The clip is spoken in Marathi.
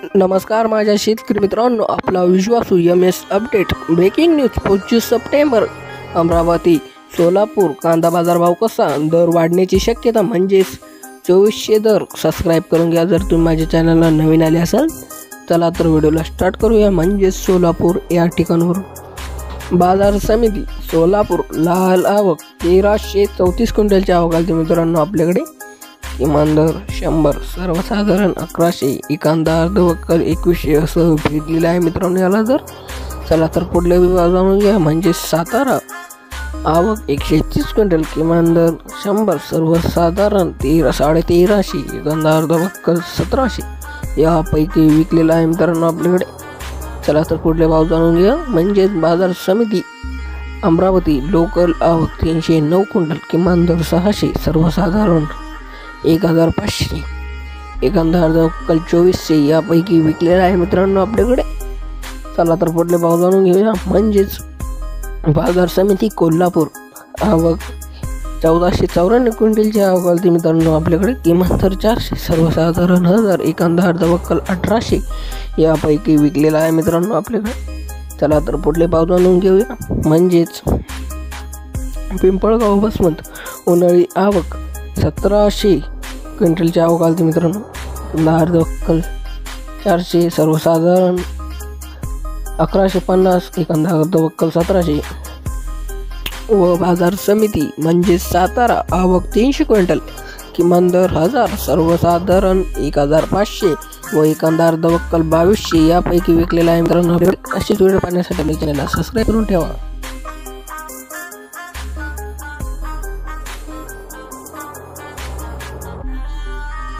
नमस्कार माझ्या शेतकरी मित्रांनो, आपला विश्वासू MS अपडेट ब्रेकिंग न्यूज 25 सप्टेंबर। अमरावती सोलापूर कांदा बाजार भाव कसा, दर वाढण्याची शक्यता म्हणजेच 2400 दर। सबस्क्राइब करून घ्या जर तुम्ही माझ्या चॅनलला नवीन आले असाल। चला तर व्हिडिओला स्टार्ट करूया। म्हणजेच सोलापूर या ठिकाणावर बाजार समिती सोलापूर लाल आवक 1334 क्विंटलची आवक आली मित्रांनो। आपल्याकडे किमान दर 100, सर्वसाधारण 1100, एकांदा अर्धवक्कल 2100 असं भेटलेलं आहे मित्रांनो याला दर। चला तर पुढल्या विभाग जाणून घ्या। म्हणजे सातारा आवक 130 क्विंटल, किमान दर 100, सर्वसाधारण 1350, एकांदा अर्धवक्कल 1700 यापैकी विकलेला आहे मित्रांनो आपल्याकडे। चला तर पुढले भाव जाणून घ्या। म्हणजे बाजार समिती अमरावती लोकल आवक 309 क्विंटल, किमान दर 600, सर्वसाधारण 1500, एकांदा अर्धवक्कल 2400 यापैकी विकलेला आहे मित्रांनो आपल्याकडे। चला तर पुढले भाव जाणून घेऊया। म्हणजेच बाजार समिती कोल्हापूर आवक 1494 क्विंटलची आवक आली मित्रांनो आपल्याकडे। किमान दर 400, सर्वसाधारण 1000, एकांदा अर्धवक्कल 1800 यापैकी विकलेला आहे मित्रांनो आपल्याकडे। चला तर पुढले भाव जाणून घेऊया। म्हणजेच पिंपळगाव वसमत उन्हाळी आवक 1700 क्विंटलची आवक आली मित्रांनो। एकांदा अर्धवक्कल 400, सर्वसाधारण 1150, एकांदा अर्धवक्कल 1700। व बाजार समिती म्हणजे सातारा आवक 300 क्विंटल, किमान दर 1000, सर्वसाधारण 1500 व एकांदा अर्धवक्कल 2200 यापैकी विकलेला आहे मित्रांनो। अशीच व्हिडिओ पाहण्यासाठी चॅनलला सबस्क्राइब करून ठेवा।